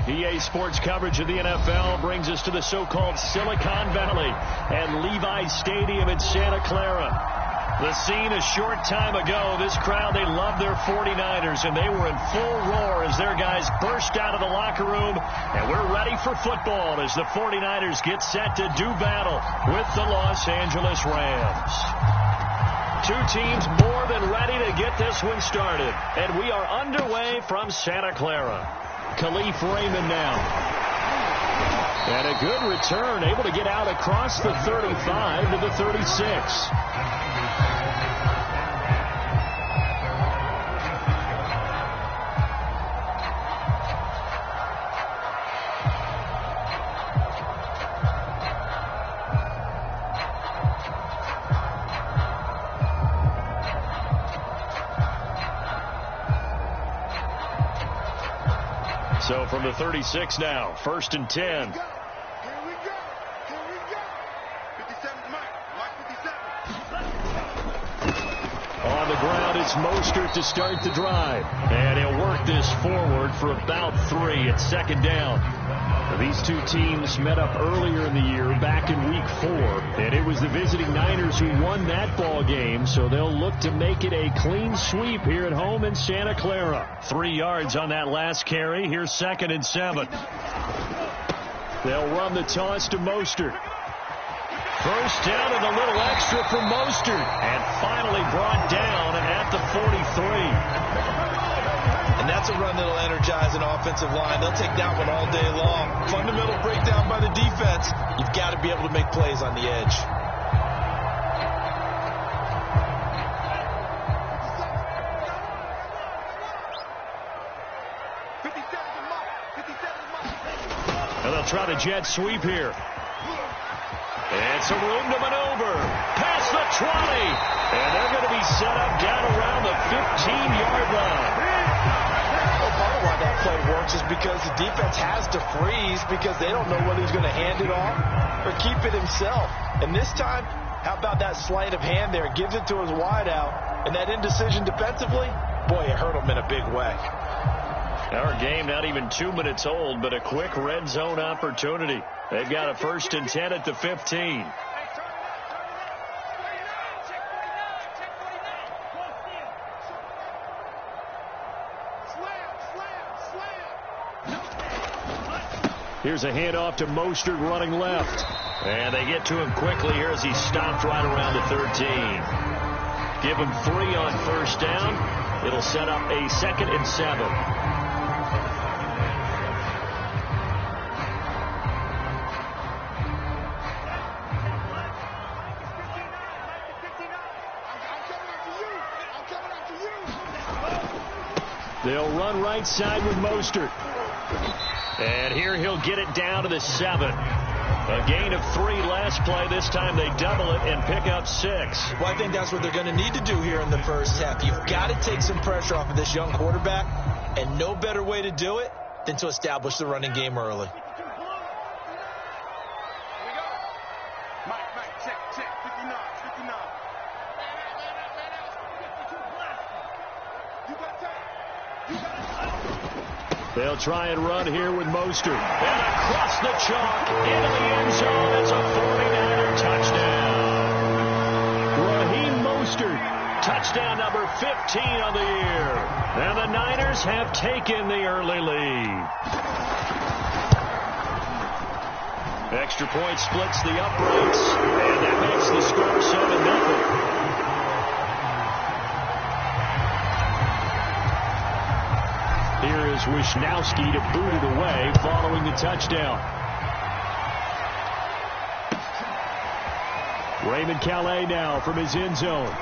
EA Sports coverage of the NFL brings us to the so-called Silicon Valley and Levi Stadium in Santa Clara. The scene a short time ago, this crowd, they love their 49ers, and they were in full roar as their guys burst out of the locker room, and we're ready for football as the 49ers get set to do battle with the Los Angeles Rams. Two teams more than ready to get this one started, and we are underway from Santa Clara. Khalif Raymond now. And a good return, able to get out across the 35 to the 36. So from the 36 now, 1st and 10. Here we go. 57, Mike 57. On the ground, it's Mostert to start the drive. And he'll work this forward for about 3 at 2nd down. These two teams met up earlier in the year, back in Week 4. And it was the visiting Niners who won that ball game, so they'll look to make it a clean sweep here at home in Santa Clara. 3 yards on that last carry. Here's 2nd and 7. They'll run the toss to Mostert. First down and a little extra for Mostert. And finally brought down at the 43. And that's a run that'll energize an offensive line. They'll take that one all day long. Fundamental breakdown by the defense. You've got to be able to make plays on the edge. And they'll try the jet sweep here. And some room to maneuver. Past the 20. And they're going to be set up down around the 15-yard line. Part of why that play works is because the defense has to freeze because they don't know whether he's going to hand it off or keep it himself. And this time, how about that sleight of hand there? Gives it to his wideout. And that indecision defensively, boy, it hurt him in a big way. Our game not even 2 minutes old, but a quick red zone opportunity. They've got a 1st and 10 at the 15. Here's a handoff to Mostert running left. And they get to him quickly here as he's stopped right around the 13. Give him 3 on 1st down. It'll set up a 2nd and 7. They'll run right side with Mostert. And here he'll get it down to the 7. A gain of 3 last play. This time they double it and pick up 6. Well, I think that's what they're going to need to do here in the first half. You've got to take some pressure off of this young quarterback, and no better way to do it than to establish the running game early. They'll try and run here with Mostert. And across the chalk into the end zone. It's a 49er touchdown. Raheem Mostert, touchdown number 15 on the year. And the Niners have taken the early lead. Extra point splits the uprights. And that makes the score 7-0. Here is Wisnowski to boot it away following the touchdown. Raymond Calais now from his end zone.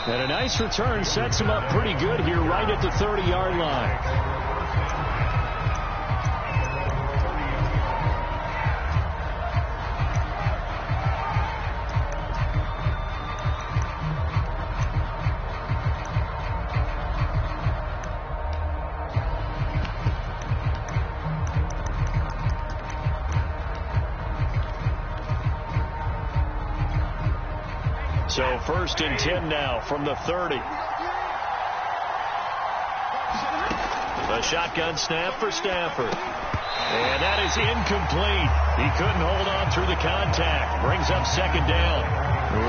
And a nice return sets him up pretty good here right at the 30-yard line. So 1st and 10 now from the 30. A A shotgun snap for Stafford. And that is incomplete. He couldn't hold on through the contact. Brings up second down.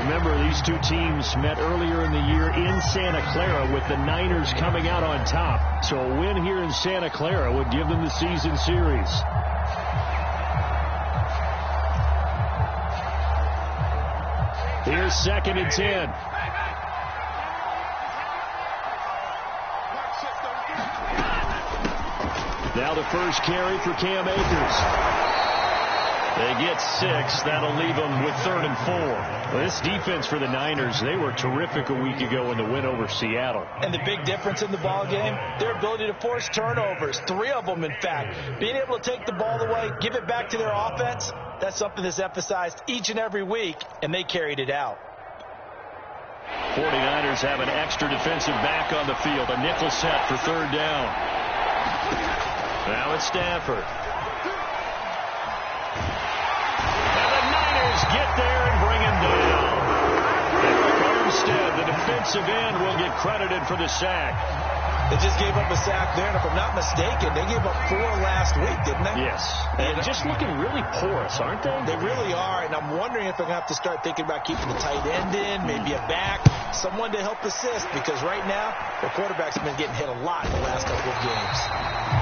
Remember, these two teams met earlier in the year in Santa Clara with the Niners coming out on top. So a win here in Santa Clara would give them the season series. Here's 2nd and 10. Now the first carry for Cam Akers. They get 6. That'll leave them with 3rd and 4. Well, this defense for the Niners, they were terrific a week ago in the win over Seattle. And the big difference in the ball game, their ability to force turnovers. 3 of them, in fact. Being able to take the ball away, give it back to their offense, that's something that's emphasized each and every week, and they carried it out. 49ers have an extra defensive back on the field. A nickel set for 3rd down. Now it's Stafford. And the Niners get there and bring him down. And Armstead, the defensive end, will get credited for the sack. They just gave up a sack there, and if I'm not mistaken, they gave up 4 last week, didn't they? Yes. And just looking really porous, aren't they? They really are, and I'm wondering if they're going to have to start thinking about keeping the tight end in, maybe a back, someone to help assist, because right now, their quarterback's been getting hit a lot in the last couple of games.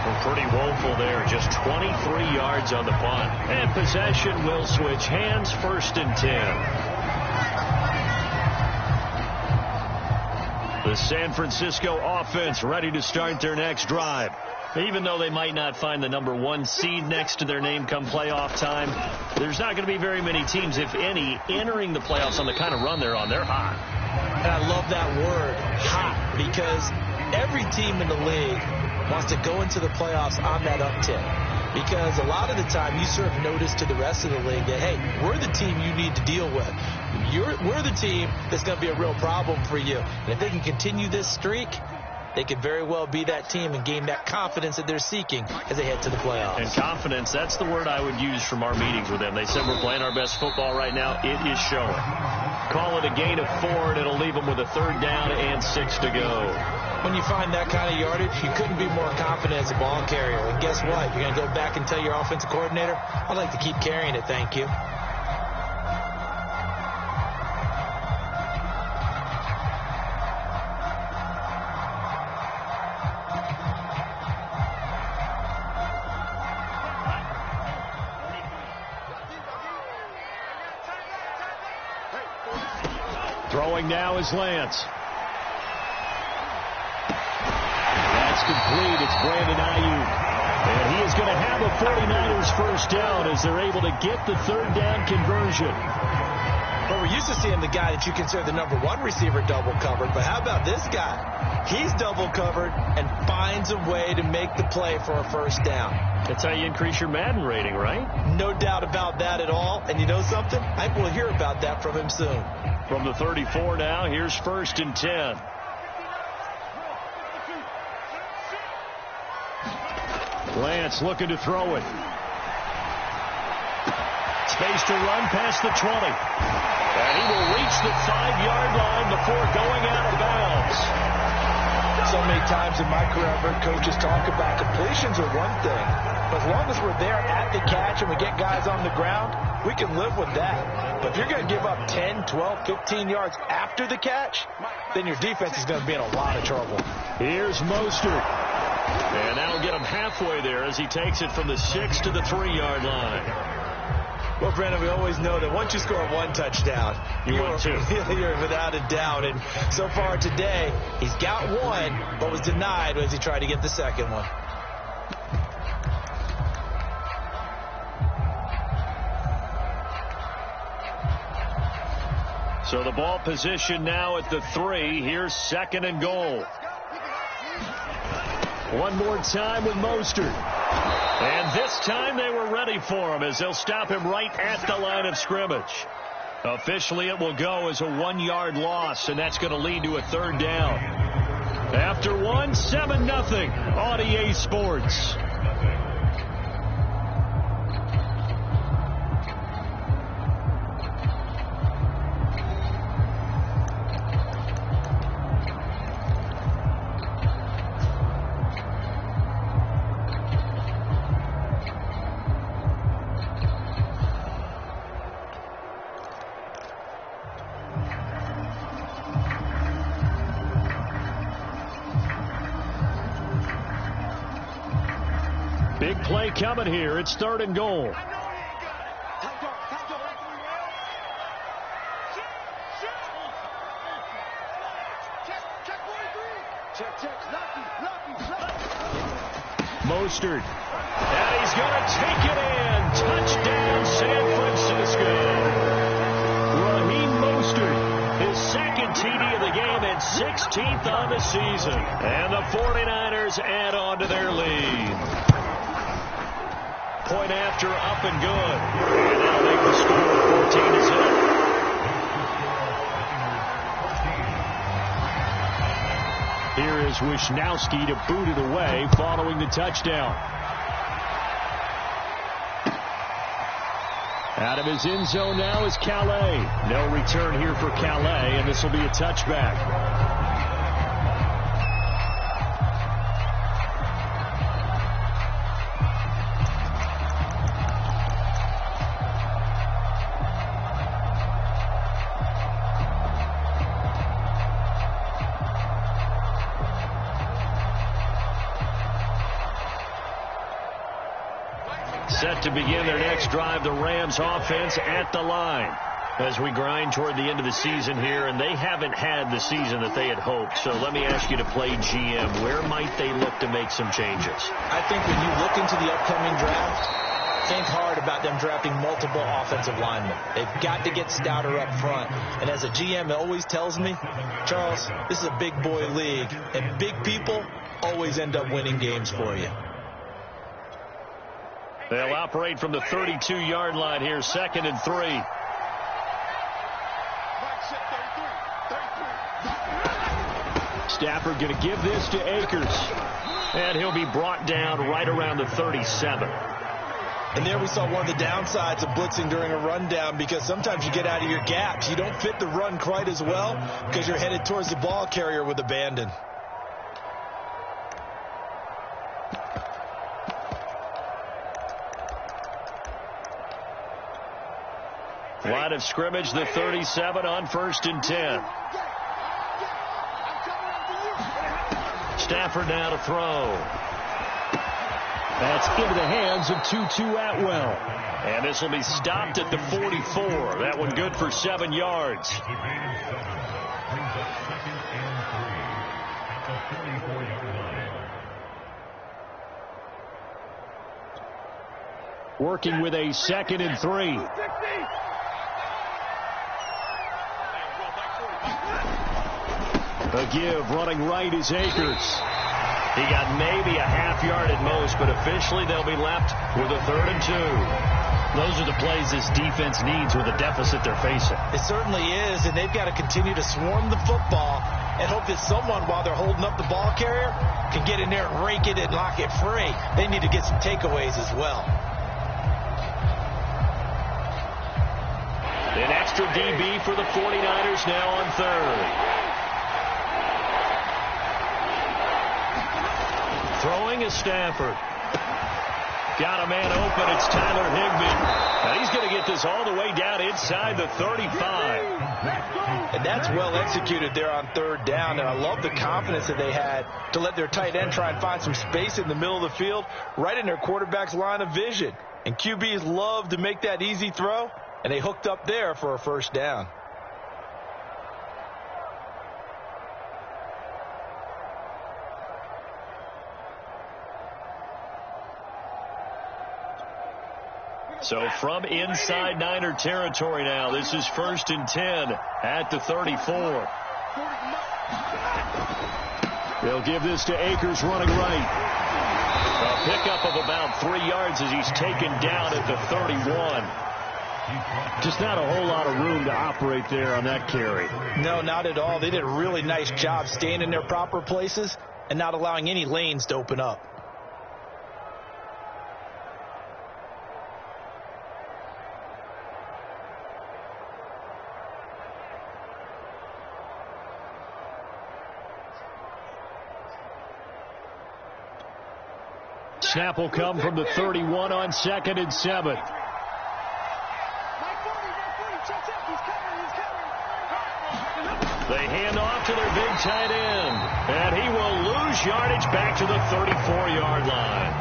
Well, pretty woeful there. Just 23 yards on the punt. And possession will switch hands. 1st and 10. The San Francisco offense ready to start their next drive. Even though they might not find the number 1 seed next to their name come playoff time, there's not going to be very many teams, if any, entering the playoffs on the kind of run they're on. They're hot. And I love that word, hot, because every team in the league wants to go into the playoffs on that uptick. Because a lot of the time you serve notice to the rest of the league that, hey, we're the team you need to deal with. We're the team that's going to be a real problem for you. And if they can continue this streak, they could very well be that team and gain that confidence that they're seeking as they head to the playoffs. And confidence, that's the word I would use from our meetings with them. They said we're playing our best football right now. It is showing. Call it a gain of 4, and it'll leave them with a 3rd down and 6 to go. When you find that kind of yardage, you couldn't be more confident as a ball carrier. And guess what? You're going to go back and tell your offensive coordinator, I'd like to keep carrying it, thank you. Throwing now is Lance. That's complete. It's Brandon Ayuk. And he is going to have a 49ers first down as they're able to get the 3rd down conversion. Well, we're used to seeing the guy that you consider the number 1 receiver double covered, but how about this guy? He's double covered and finds a way to make the play for a first down. That's how you increase your Madden rating, right? No doubt about that at all. And you know something? I will hear about that from him soon. From the 34 now, here's 1st and 10. Lance looking to throw it. Space to run past the 20. And he will reach the 5-yard line before going out of bounds. So many times in my career, I've heard coaches talk about completions are one thing. But as long as we're there at the catch and we get guys on the ground, we can live with that. But if you're going to give up 10, 12, 15 yards after the catch, then your defense is going to be in a lot of trouble. Here's Mostert. And that'll get him halfway there as he takes it from the 6 to the 3-yard line. Well, Brandon, we always know that once you score 1 touchdown, you're without a doubt. And so far today, he's got 1, but was denied as he tried to get the second one. So the ball position now at the 3. Here's 2nd and goal. One more time with Mostert. And this time they were ready for him as they'll stop him right at the line of scrimmage. Officially, it will go as a 1-yard loss, and that's going to lead to a 3rd down. After 1, 7-0 on EA Sports. play coming here. It's 3rd and goal. Mostert. And he's going to take it in. Touchdown, San Francisco. Raheem Mostert, his 2nd TD of the game and 16th on the season. And the 49ers add on to their lead. Point after, up and good. And that'll make the score 14-0. Here is Wisnowski to boot it away following the touchdown. Out of his end zone now is Calais. No return here for Calais, and this will be a touchback. Set to begin their next drive, the Rams offense at the line as we grind toward the end of the season here, and they haven't had the season that they had hoped. So let me ask you to play GM. Where might they look to make some changes? I think when you look into the upcoming draft, think hard about them drafting multiple offensive linemen. They've got to get stouter up front. And as a GM, it always tells me, Charles, this is a big boy league, and big people always end up winning games for you. They'll operate from the 32-yard line here, 2nd and 3. Stafford going to give this to Akers. And he'll be brought down right around the 37. And there we saw one of the downsides of blitzing during a rundown, because sometimes you get out of your gaps. You don't fit the run quite as well because you're headed towards the ball carrier with abandon. Line of scrimmage, the 37 on 1st and 10. Stafford now to throw. That's into the hands of Tutu Atwell. And this will be stopped at the 44. That one good for 7 yards. Working with a 2nd and 3. A give, running right is Akers. He got maybe a half yard at most, but officially they'll be left with a 3rd and 2. Those are the plays this defense needs with the deficit they're facing. It certainly is, and they've got to continue to swarm the football and hope that someone, while they're holding up the ball carrier, can get in there and rake it and lock it free. They need to get some takeaways as well. An extra DB for the 49ers now on 3rd. Throwing is Stafford. Got a man open. It's Tyler Higbee. And he's going to get this all the way down inside the 35. And that's well executed there on 3rd down. And I love the confidence that they had to let their tight end try and find some space in the middle of the field, right in their quarterback's line of vision. And QBs love to make that easy throw, and they hooked up there for a 1st down. So from inside Niner territory now, this is 1st and 10 at the 34. They'll give this to Akers running right. A pickup of about 3 yards as he's taken down at the 31. Just not a whole lot of room to operate there on that carry. No, not at all. They did a really nice job staying in their proper places and not allowing any lanes to open up. Snap will come from the 31 on 2nd and 7. They hand off to their big tight end. And he will lose yardage back to the 34-yard line.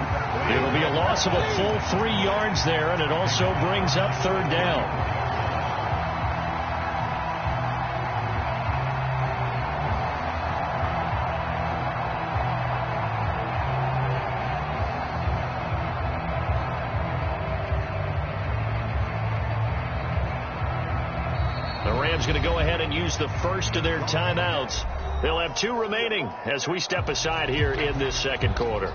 It'll be a loss of a full 3 yards there, and it also brings up third down. Going to go ahead and use the first of their timeouts. They'll have 2 remaining as we step aside here in this second quarter.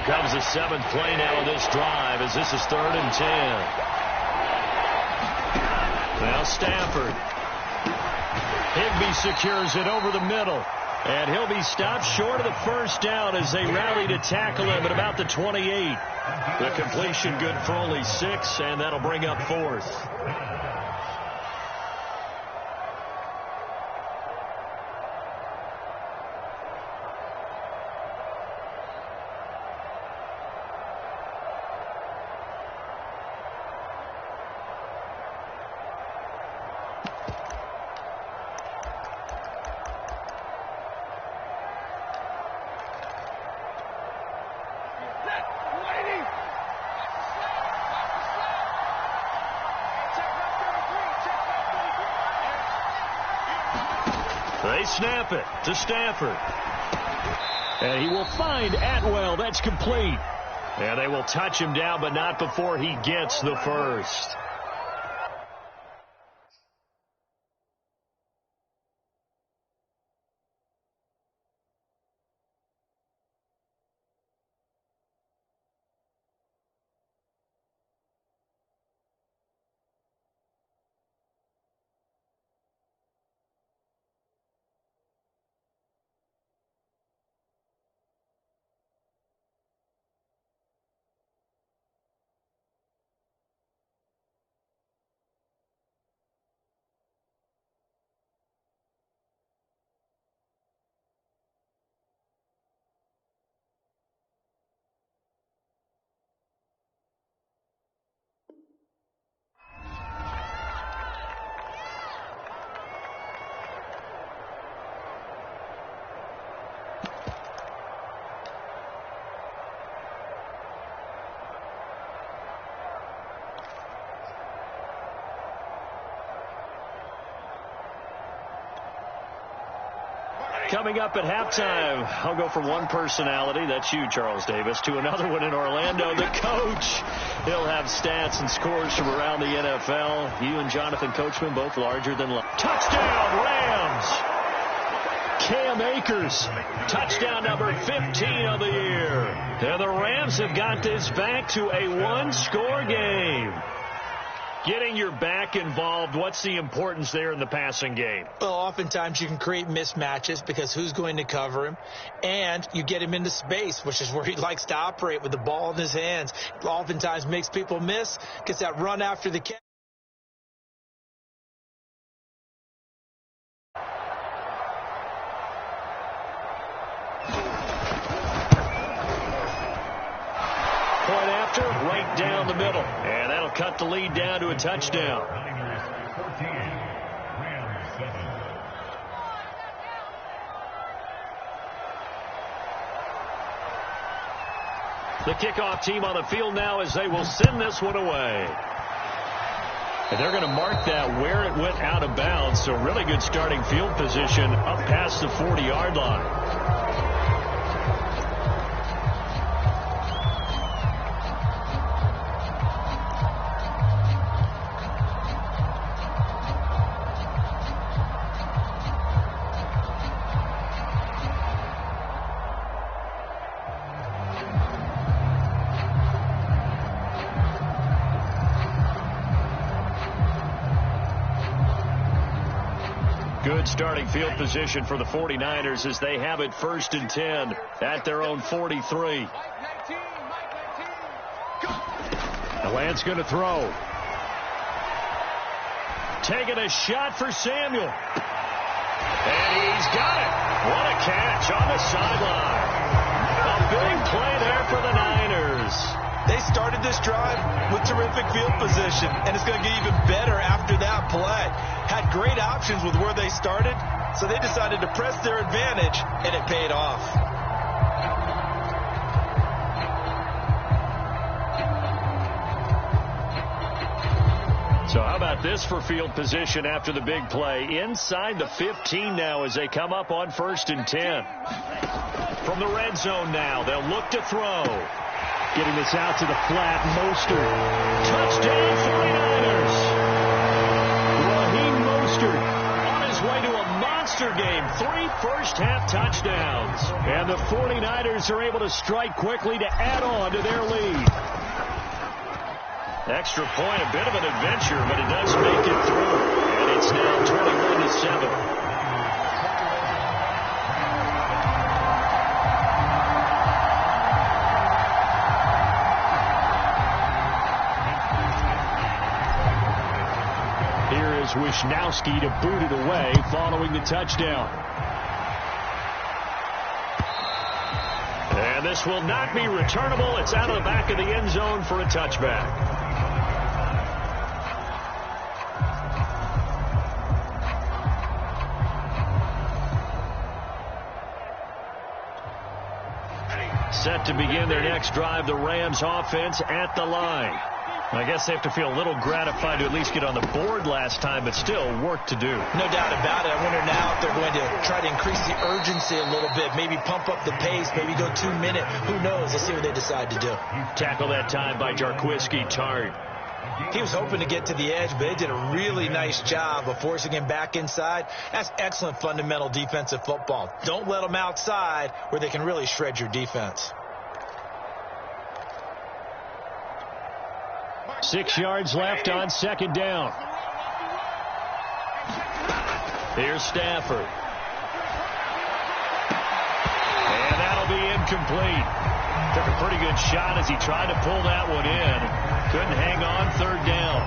Comes the 7th play now of this drive as this is 3rd and 10. Now Stafford. Higbee secures it over the middle. And he'll be stopped short of the first down as they rally to tackle him at about the 28. The completion good for only 6, and that'll bring up 4th. They snap it to Stafford. And he will find Atwell. That's complete. And they will touch him down, but not before he gets the first. Coming up at halftime, I'll go from one personality, that's you, Charles Davis, to another one in Orlando, the coach. He'll have stats and scores from around the NFL. You and Jonathan Coachman, both larger than life. Touchdown, Rams! Cam Akers, touchdown number 15 of the year. And the Rams have got this back to a 1-score game. Getting your back involved, what's the importance there in the passing game? Well, oftentimes you can create mismatches because who's going to cover him? And you get him into space, which is where he likes to operate with the ball in his hands. Oftentimes makes people miss, gets that run after the catch. Point after, right down the middle. And that'll cut the lead down to a touchdown. The kickoff team on the field now as they will send this one away. And they're going to mark that where it went out of bounds. So really good starting field position up past the 40-yard line. Good starting field position for the 49ers as they have it 1st and 10 at their own 43. Wentz going to throw. Taking a shot for Samuel. And he's got it. What a catch on the sideline. A big play there for the Niners. They started this drive with terrific field position, and it's going to get even better after that play. Had great options with where they started, so they decided to press their advantage, and it paid off. So how about this for field position after the big play? Inside the 15 now as they come up on 1st and 10. From the red zone now, they'll look to throw. Getting this out to the flat, Mostert. Touchdown 49ers. Raheem Mostert on his way to a monster game. 3 first-half touchdowns. And the 49ers are able to strike quickly to add on to their lead. Extra point, a bit of an adventure, but it does make it through. And it's now 21-7. Wishnowski to boot it away following the touchdown. And this will not be returnable. It's out of the back of the end zone for a touchback. Set to begin their next drive, the Rams offense at the line. I guess they have to feel a little gratified to at least get on the board last time, but still work to do. No doubt about it. I wonder now if they're going to try to increase the urgency a little bit, maybe pump up the pace, maybe go 2 minute. Who knows? Let's see what they decide to do. Tackle that time by Jarquiski Tartt. He was hoping to get to the edge, but they did a really nice job of forcing him back inside. That's excellent fundamental defensive football. Don't let them outside where they can really shred your defense. 6 yards left on 2nd down. Here's Stafford. And that'll be incomplete. Took a pretty good shot as he tried to pull that one in. Couldn't hang on 3rd down.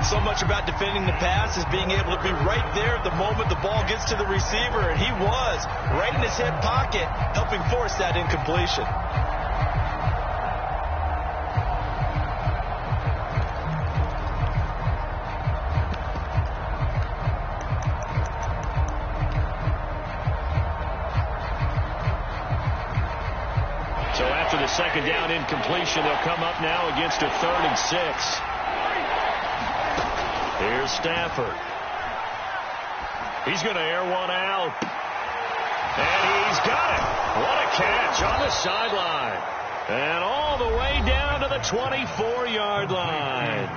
So much about defending the pass is being able to be right there at the moment the ball gets to the receiver, and he was right in his hip pocket, helping force that incompletion. The 2nd down incompletion. They'll come up now against a 3rd and 6. Here's Stafford. He's going to air one out. And he's got it. What a catch on the sideline. And all the way down to the 24-yard line.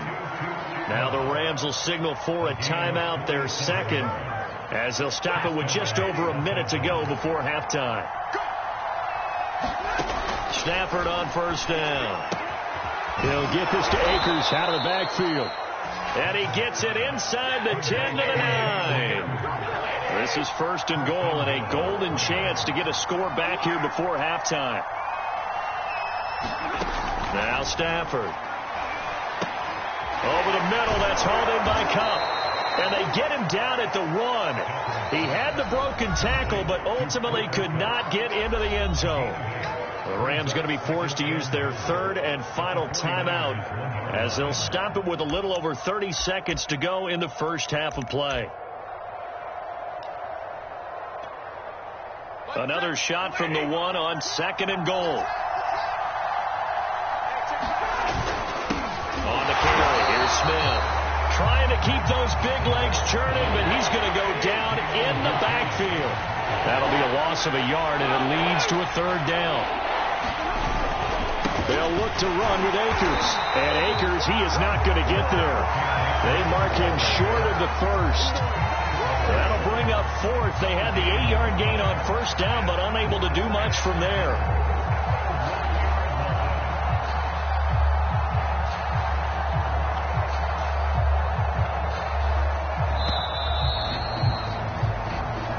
Now the Rams will signal for a timeout, their 2nd, as they'll stop it with just over a minute to go before halftime. Stafford on 1st down. He'll get this to Akers out of the backfield. And he gets it inside the 10 to the 9. This is 1st and goal and a golden chance to get a score back here before halftime. Now Stafford. Over the middle, that's hauled in by Kupp. And they get him down at the 1. He had the broken tackle, but ultimately could not get into the end zone. The Rams going to be forced to use their 3rd and final timeout as they'll stop it with a little over 30 seconds to go in the first half of play. Another shot from the 1 on 2nd and goal. On the carry, here's Smith. Trying to keep those big legs churning, but he's going to go down in the backfield. That'll be a loss of a yard, and it leads to a 3rd down. They'll look to run with Akers. And Akers, he is not going to get there. They mark him short of the 1st. That'll bring up 4th. They had the 8-yard gain on 1st down, but unable to do much from there.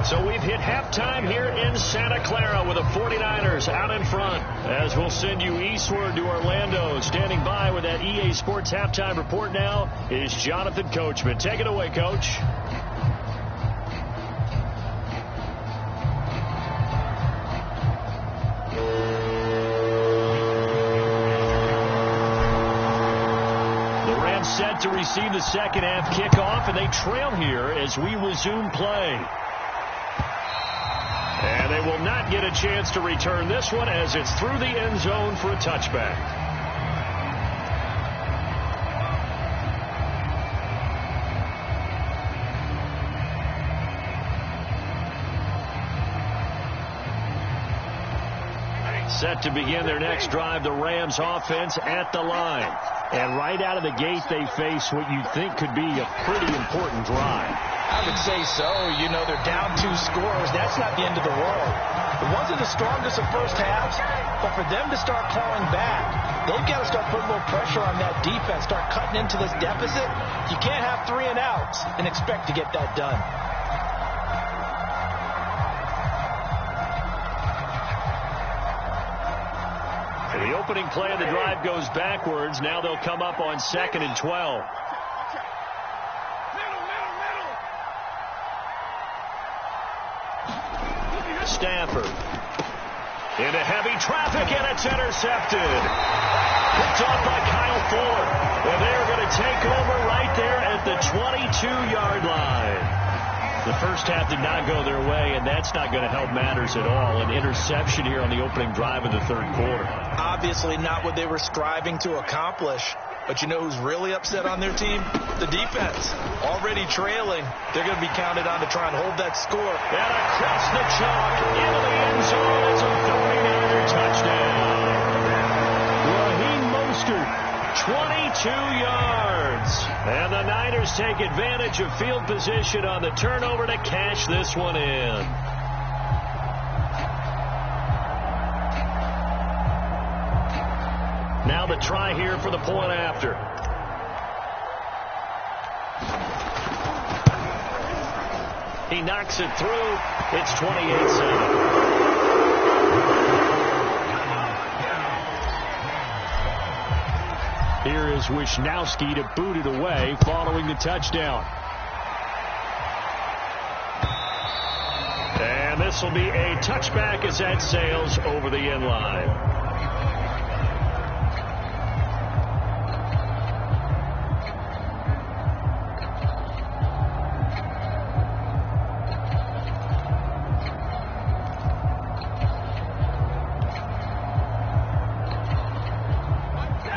So we've hit halftime here in Santa Clara with the 49ers out in front. As we'll send you eastward to Orlando. Standing by with that EA Sports halftime report now is Jonathan Coachman. Take it away, Coach. Set to receive the second half kickoff, and they trail here as we resume play. And they will not get a chance to return this one as it's through the end zone for a touchback. Set to begin their next drive, the Rams offense at the line. And right out of the gate, they face what you think could be a pretty important drive. I would say so. You know, they're down 2 scores. That's not the end of the world. It wasn't the strongest of first halves, but for them to start clawing back, they've got to start putting a little pressure on that defense, start cutting into this deficit. You can't have 3 and outs and expect to get that done. The opening play of the drive goes backwards. Now they'll come up on 2nd and 12. Stafford into heavy traffic, and it's intercepted. Picked off by Kyle Fuller. And they're going to take over right there at the 22-yard line. The first half did not go their way, and that's not going to help matters at all. An interception here on the opening drive of the third quarter. Obviously not what they were striving to accomplish. But you know who's really upset on their team? The defense. Already trailing. They're going to be counted on to try and hold that score. And across the chalk into the end zone is a 39er touchdown. Raheem Mostert, 22 yards. And the Niners take advantage of field position on the turnover to cash this one in. Now the try here for the point after. He knocks it through. It's 28-7. Here is Wisnowski to boot it away following the touchdown. And this will be a touchback as that sails over the end line.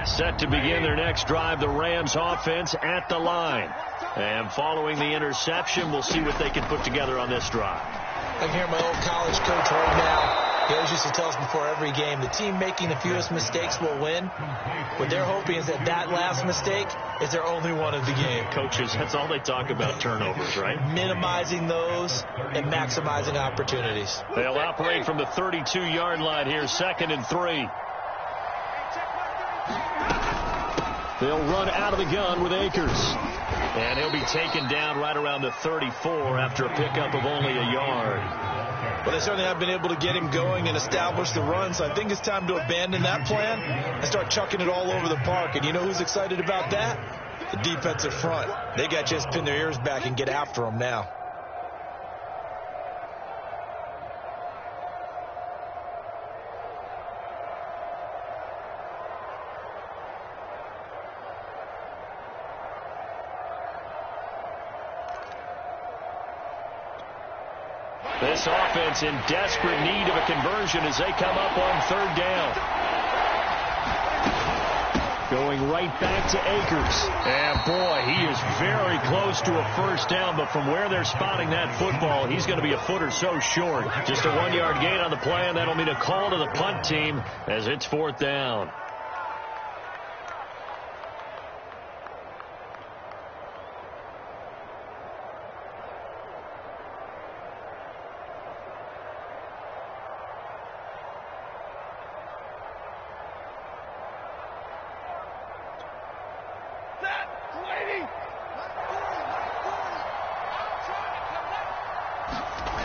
Set to begin their next drive, the Rams offense at the line. And following the interception, we'll see what they can put together on this drive. I can hear my old college coach right now. He always used to tell us before every game, the team making the fewest mistakes will win. What they're hoping is that that last mistake is their only one of the game. Coaches, that's all they talk about, turnovers, right? Minimizing those and maximizing opportunities. They'll operate from the 32-yard line here, 2nd and 3. They'll run out of the gun with Akers. And he'll be taken down right around the 34 after a pickup of only a yard. Well, they certainly have been able to get him going and establish the run, so I think it's time to abandon that plan and start chucking it all over the park. And you know who's excited about that? The defensive front. They got to just pin their ears back and get after him now. This offense in desperate need of a conversion as they come up on 3rd down. Going right back to Akers. And boy, he is very close to a first down, but from where they're spotting that football, he's going to be a foot or so short. Just a 1-yard gain on the play, and that'll mean a call to the punt team as it's 4th down.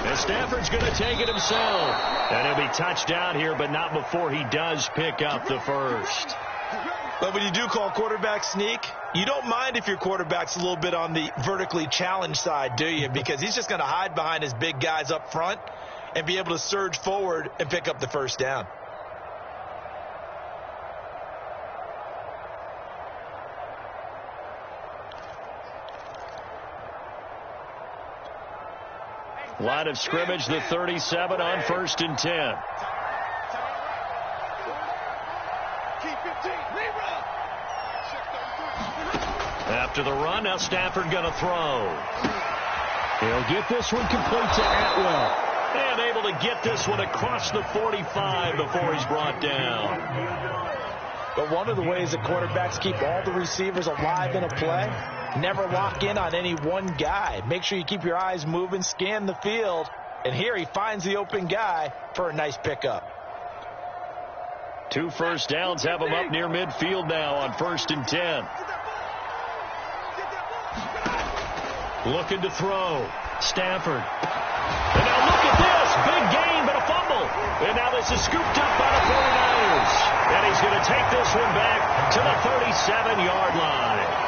This Stafford's going to take it himself. And he'll be touched down here, but not before he does pick up the first. But when you do call quarterback sneak, you don't mind if your quarterback's a little bit on the vertically challenged side, do you? Because he's just going to hide behind his big guys up front and be able to surge forward and pick up the first down. Line of scrimmage, the 37 on 1st and 10. After the run, now Stafford going to throw. He'll get this one complete to Atwell. And able to get this one across the 45 before he's brought down. But one of the ways that quarterbacks keep all the receivers alive in a play, never lock in on any one guy. Make sure you keep your eyes moving, scan the field. And here he finds the open guy for a nice pickup. 2 first downs have him up near midfield now on 1st and 10. Looking to throw. Stafford. And now look at this. Big gain, but a fumble. And now this is scooped up by the 49ers. And he's going to take this one back to the 37-yard line.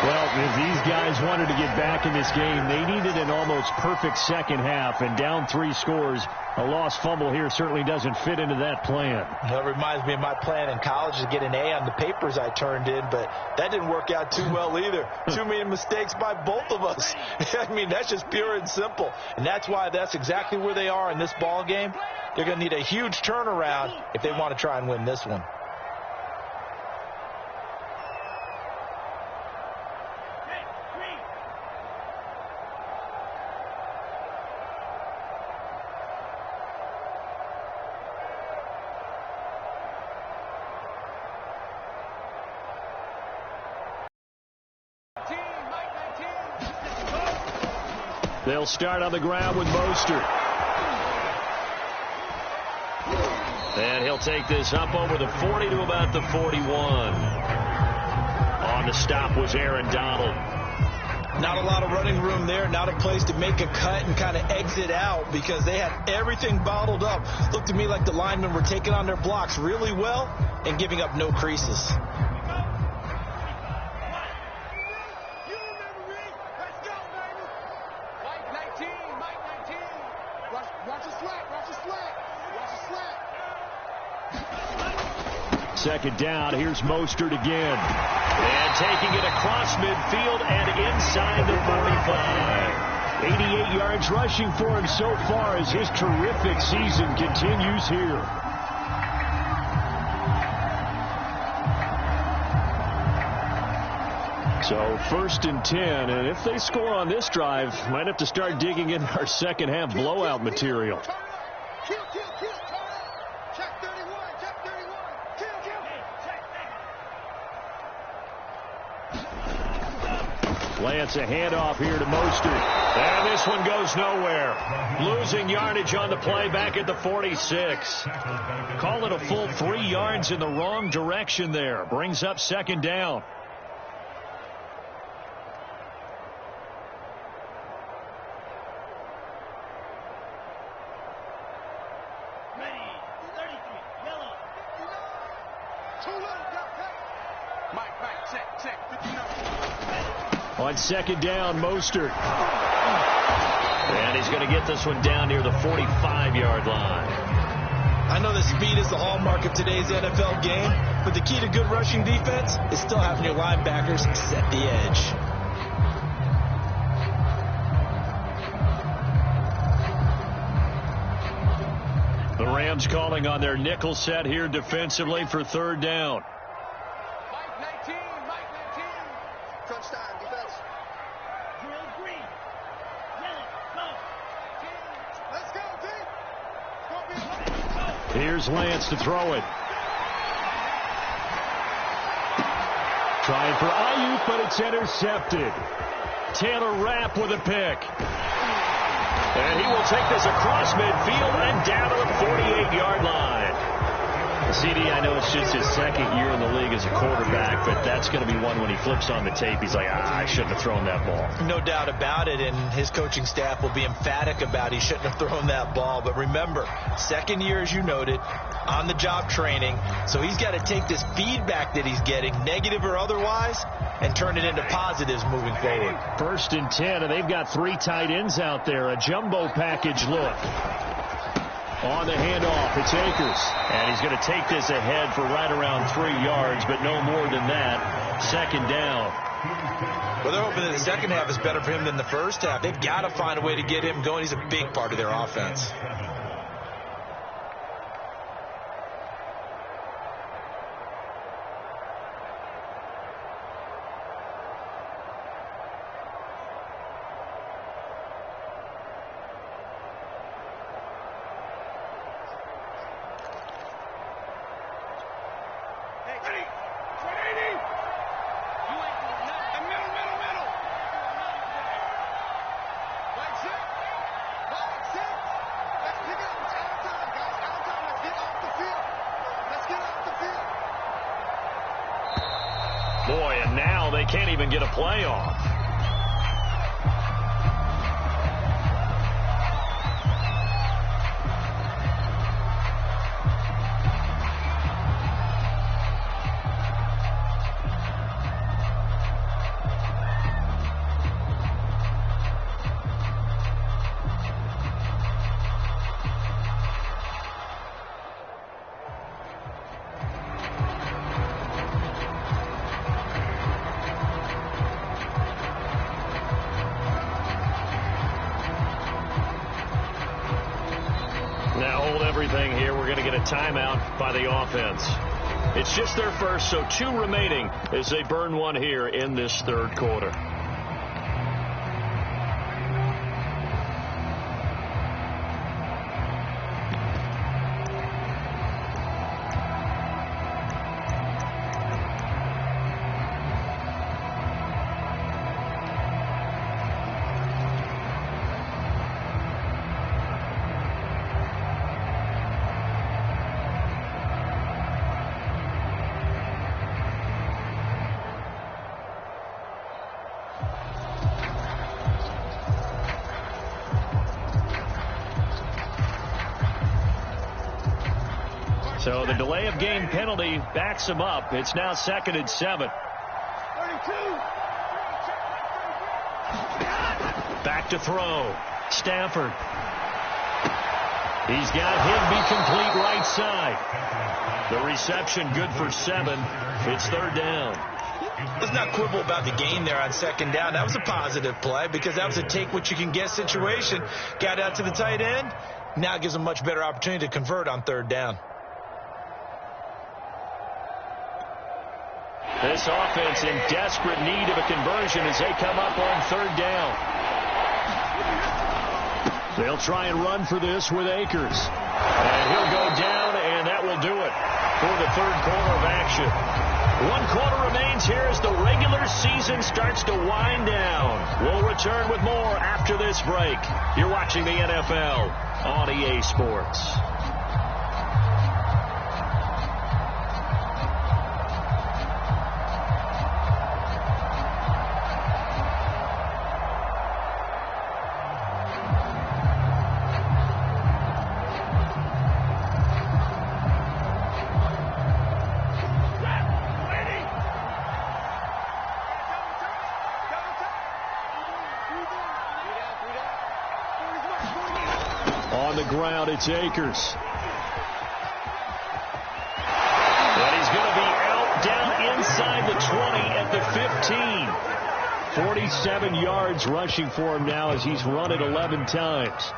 Well, if these guys wanted to get back in this game, they needed an almost perfect second half. And down 3 scores, a lost fumble here certainly doesn't fit into that plan. That reminds me of my plan in college to get an A on the papers I turned in, but that didn't work out too well either. Too many mistakes by both of us. I mean, that's just pure and simple. And that's why that's exactly where they are in this ball game. They're going to need a huge turnaround if they want to try and win this one. They'll start on the ground with Mostert. And he'll take this up over the 40 to about the 41. On the stop was Aaron Donald. Not a lot of running room there. Not a place to make a cut and kind of exit out because they had everything bottled up. Looked to me like the linemen were taking on their blocks really well and giving up no creases. Second down, here's Mostert again. And taking it across midfield and inside the 45. 88 yards rushing for him so far as his terrific season continues here. So 1st and 10, and if they score on this drive, might have to start digging in our second half blowout material. Lance, a handoff here to Mostert. And this one goes nowhere. Losing yardage on the play back at the 46. Call it a full 3 yards in the wrong direction there. Brings up second down. On second down, Mostert. And he's going to get this one down near the 45-yard line. I know that speed is the hallmark of today's NFL game, but the key to good rushing defense is still having your linebackers set the edge. The Rams calling on their nickel set here defensively for 3rd down. Here's Lance to throw it. Trying for Ayuk, but it's intercepted. Taylor Rapp with a pick. And he will take this across midfield and down to the 48-yard line. CD, I know it's just his second year in the league as a quarterback, but that's going to be one when he flips on the tape. He's like, I shouldn't have thrown that ball. No doubt about it, and his coaching staff will be emphatic about he shouldn't have thrown that ball. But remember, second year, as you noted, on-the-job training, so he's got to take this feedback that he's getting, negative or otherwise, and turn it into positives moving forward. 1st and 10, and they've got 3 tight ends out there. A jumbo package look. On the handoff, it's Akers. And he's going to take this ahead for right around 3 yards, but no more than that. 2nd down. Well, they're hoping that the second half is better for him than the first half. They've got to find a way to get him going. He's a big part of their offense. Boy, and now they can't even get a play off. Everything here. We're going to get a timeout by the offense. It's just their first, so 2 remaining as they burn one here in this 3rd quarter. So the delay of game penalty backs him up. It's now 2nd and 7. Back to throw. Stafford. He's got Higbee complete right side. The reception good for 7. It's 3rd down. Let's not quibble about the gain there on 2nd down. That was a positive play because that was a take-what-you-can-get situation. Got out to the tight end. Now gives him a much better opportunity to convert on 3rd down. This offense in desperate need of a conversion as they come up on 3rd down. They'll try and run for this with Akers. And he'll go down, and that will do it for the 3rd quarter of action. 1 quarter remains here as the regular season starts to wind down. We'll return with more after this break. You're watching the NFL on EA Sports. On the ground, it's Akers. And he's going to be out down inside the 20 at the 15. 47 yards rushing for him now as he's run it 11 times.